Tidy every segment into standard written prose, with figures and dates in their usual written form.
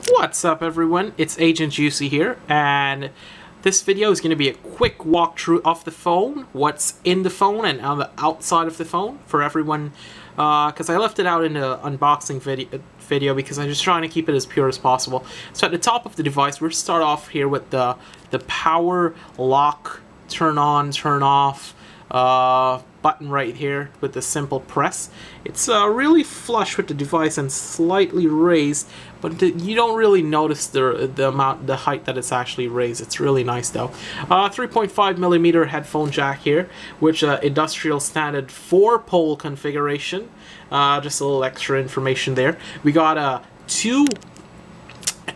What's up everyone, it's Agent Juicy here, and this video is going to be a quick walkthrough of the phone, what's in the phone and on the outside of the phone for everyone, because I left it out in the unboxing video because I'm just trying to keep it as pure as possible. So at the top of the device, we'll start off here with the power lock, turn on, turn off button right here with the simple press. It's really flush with the device and slightly raised, but you don't really notice the height that it's actually raised. It's really nice though. 3.5mm headphone jack here, which industrial standard 4-pole configuration. Just a little extra information there. We got a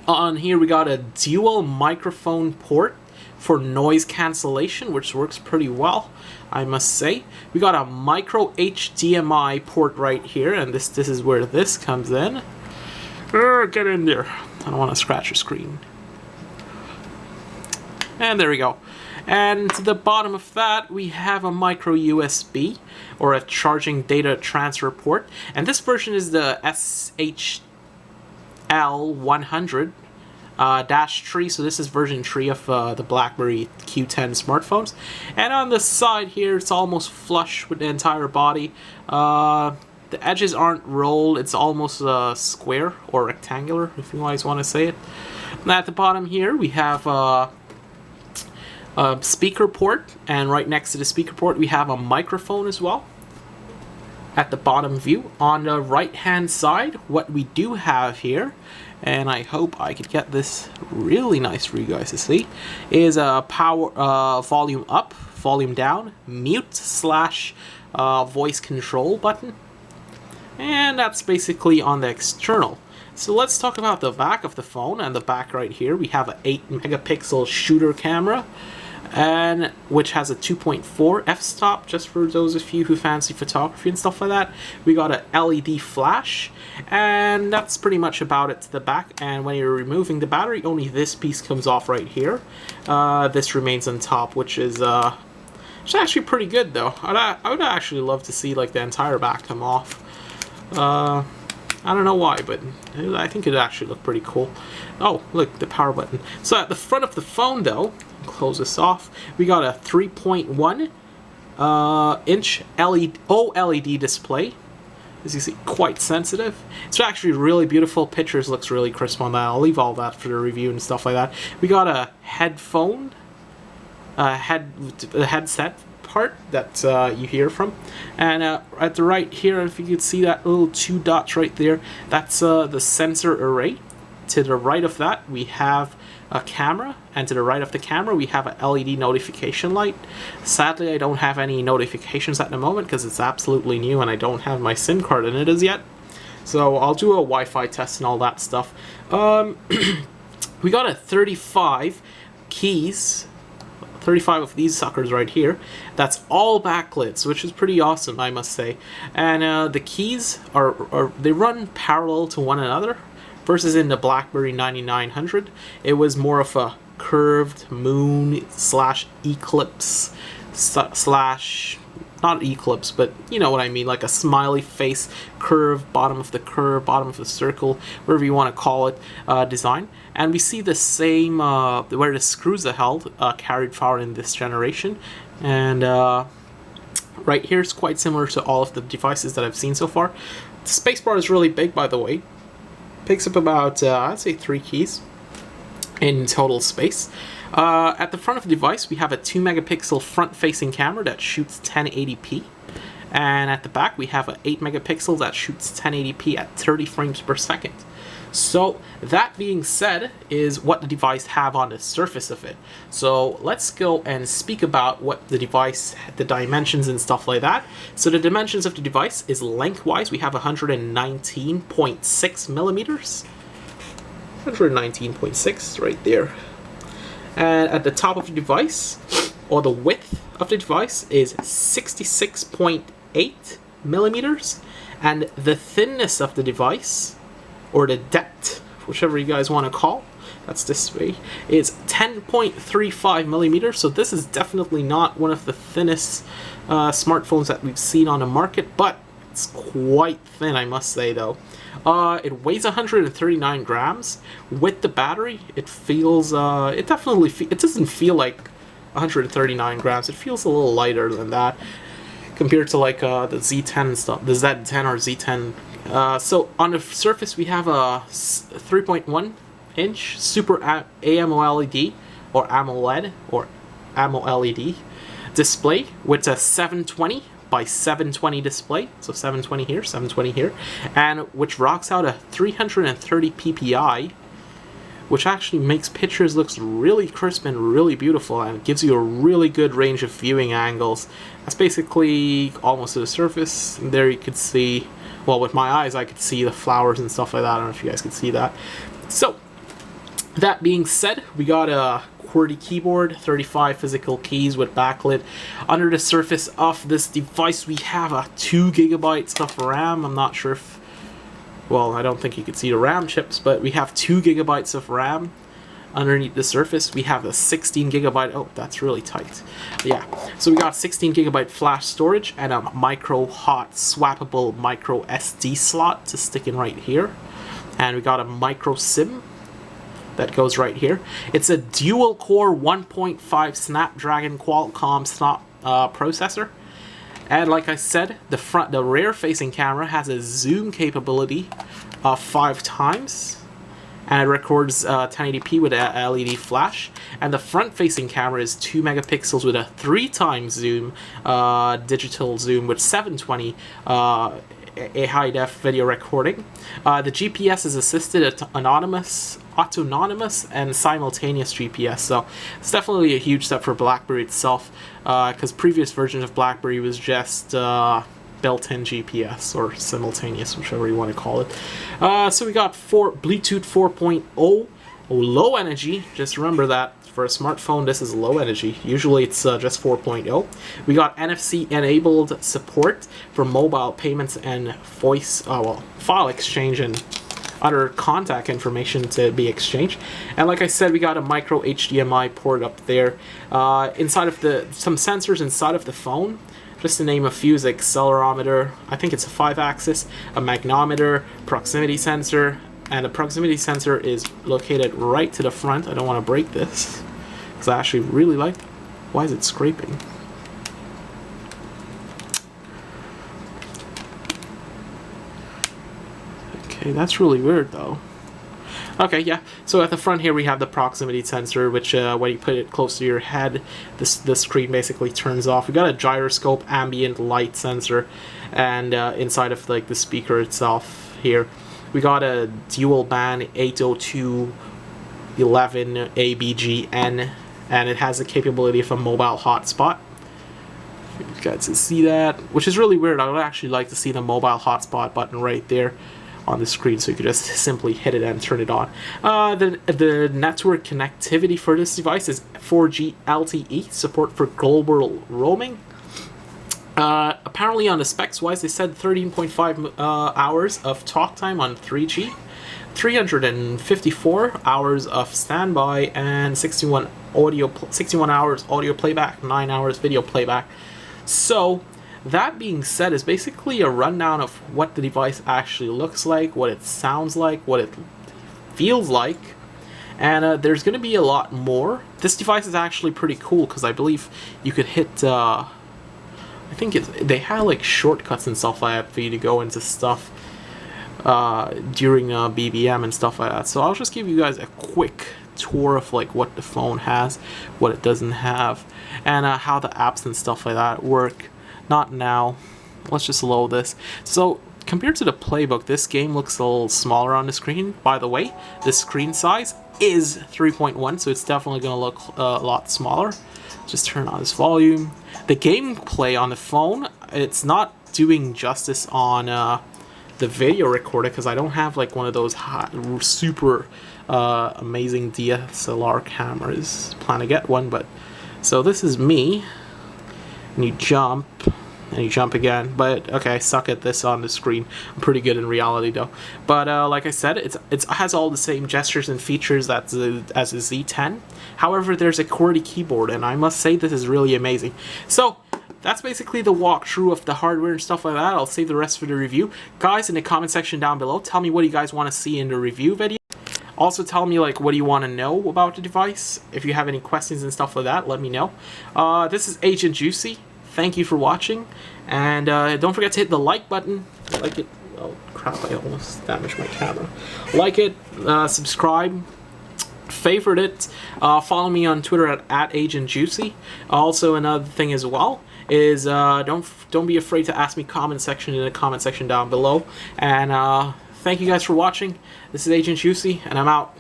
we got a dual microphone port for noise cancellation, which works pretty well, I must say. We got a micro HDMI port right here, and this is where this comes in. Get in there. I don't want to scratch your screen. And there we go. And to the bottom of that, we have a micro USB, or a charging data transfer port. And this version is the SHL100. -3, so this is version 3 of the Blackberry Q10 smartphones. And on the side here, it's almost flush with the entire body. The edges aren't rolled, it's almost square or rectangular, if you guys want to say it. And at the bottom here, we have a speaker port, and right next to the speaker port, we have a microphone as well. At the bottom view, on the right hand side, what we do have here, and I hope I could get this really nice for you guys to see, is a power volume up, volume down, mute / voice control button. And that's basically on the external. So let's talk about the back of the phone. And the back right here, we have an 8-megapixel shooter camera, and which has a 2.4 f-stop, just for those of you who fancy photography and stuff like that. We got a LED flash, and that's pretty much about it to the back. And when you're removing the battery, only this piece comes off right here. This remains on top, which is actually pretty good though. I would actually love to see like the entire back come off. I don't know why, but I think it'd actually look pretty cool. Oh, look, the power button. So at the front of the phone though, close this off, we got a 3.1 inch OLED display. As you see, quite sensitive. It's actually really beautiful. Pictures looks really crisp on that. I'll leave all that for the review and stuff like that. We got a headphone, headset part that you hear from, and at the right here, if you could see that little 2 dots right there, that's the sensor array. To the right of that, we have a camera, and to the right of the camera, we have an LED notification light. Sadly, I don't have any notifications at the moment because it's absolutely new and I don't have my SIM card in it as yet. So I'll do a Wi-Fi test and all that stuff. We got a 35 keys. 35 of these suckers right here. That's all backlit, which is pretty awesome, I must say. And the keys they run parallel to one another, versus in the Blackberry 9900, it was more of a curved moon / eclipse / not eclipse, but you know what I mean, like a smiley face, curve, bottom of the circle, whatever you want to call it, design. And we see the same, where the screws are held, carried forward in this generation. And right here is quite similar to all of the devices that I've seen so far. The spacebar is really big, by the way. Picks up about, I'd say 3 keys in total space. At the front of the device, we have a 2-megapixel front-facing camera that shoots 1080p. And at the back, we have an 8-megapixel that shoots 1080p at 30 frames per second. So that being said, is what the device have on the surface of it. So let's go and speak about what the device, the dimensions and stuff like that. So the dimensions of the device is lengthwise, we have 119.6 millimeters. 119.6 right there. And at the top of the device, or the width of the device, is 66.8 millimeters. And the thinness of the device, or the depth, whichever you guys want to call, that's this way, is 10.35 millimeters. So this is definitely not one of the thinnest smartphones that we've seen on the market, but It's quite thin, I must say, though. It weighs 139 grams. With the battery, it feels, it doesn't feel like 139 grams. It feels a little lighter than that compared to like the Z10 and stuff, the Z10 or Z10. So on the surface, we have a 3.1 inch Super AMOLED or AMOLED display with a 720 by 720 display, so 720 here, 720 here, and which rocks out a 330 ppi, which actually makes pictures looks really crisp and really beautiful, and gives you a really good range of viewing angles. That's basically almost to the surface. And there you could see, well, with my eyes I could see the flowers and stuff like that. I don't know if you guys could see that. So that being said, we got a QWERTY keyboard, 35 physical keys with backlit. Under the surface of this device, we have a 2 gigabytes of RAM. I'm not sure if, well, I don't think you can see the RAM chips, but we have 2 gigabytes of RAM. Underneath the surface, we have a 16 gigabyte, oh, that's really tight. Yeah, so we got 16 gigabyte flash storage and a micro hot swappable micro SD slot to stick in right here. And we got a micro SIM that goes right here. It's a dual core 1.5 Snapdragon Qualcomm processor. And like I said, the rear facing camera has a zoom capability of 5 times. And it records 1080p with a LED flash. And the front facing camera is 2 megapixels with a 3 times zoom, digital zoom with 720 a high-def video recording. The GPS is assisted, autonomous, and simultaneous GPS, so it's definitely a huge step for BlackBerry itself, because previous versions of BlackBerry was just built-in GPS, or simultaneous, whichever you want to call it. So we got Bluetooth 4.0, low energy, just remember that. For a smartphone, this is low energy. Usually it's just 4.0. We got NFC-enabled support for mobile payments and voice, file exchange and other contact information to be exchanged. And like I said, we got a micro HDMI port up there. Inside of some sensors inside of the phone. Just to name a few, is accelerometer, I think it's a 5-axis, a magnometer, proximity sensor, and the proximity sensor is located right to the front. I don't want to break this, because I actually really like it. Why is it scraping? Okay, that's really weird though. Okay, yeah, so at the front here we have the proximity sensor, which when you put it close to your head, the screen basically turns off. We got a gyroscope, ambient light sensor, and inside of like the speaker itself here, we got a dual band 802.11 ABGN, and it has the capability of a mobile hotspot. You guys can see that, which is really weird. I would actually like to see the mobile hotspot button right there on the screen, so you could just simply hit it and turn it on. The network connectivity for this device is 4G LTE, support for global roaming. Apparently on the specs wise, they said 13.5 hours of talk time on 3G, 354 hours of standby, and 61 hours audio playback, 9 hours video playback. So that being said, is basically a rundown of what the device actually looks like, what it sounds like, what it feels like, and there's going to be a lot more. This device is actually pretty cool because I believe you could hit I think they had like shortcuts and stuff like that for you to go into stuff during BBM and stuff like that. So I'll just give you guys a quick tour of like what the phone has, what it doesn't have, and how the apps and stuff like that work. Not now. Let's just load this. So compared to the playbook, this game looks a little smaller on the screen. By the way, the screen size is 3.1, so it's definitely going to look a lot smaller. Just turn on this volume. The gameplay on the phone, it's not doing justice on the video recorder, because I don't have like one of those super amazing DSLR cameras. Plan to get one, but so this is me, and you jump and you jump again. But okay, I suck at this on the screen. I'm pretty good in reality though. But like I said, it has all the same gestures and features as a Z10. However, there's a QWERTY keyboard, and I must say this is really amazing. So that's basically the walkthrough of the hardware and stuff like that. I'll save the rest for the review. Guys, in the comment section down below, tell me what you guys want to see in the review video. Also tell me like what do you want to know about the device. If you have any questions and stuff like that, let me know. This is Agent Juicy. Thank you for watching, and don't forget to hit the like button. Like it. Oh crap! I almost damaged my camera. Like it. Subscribe. Favorite it. Follow me on Twitter at Agent Juicy. Also, another thing as well is don't be afraid to ask me in the comment section down below. And thank you guys for watching. This is Agent Juicy, and I'm out.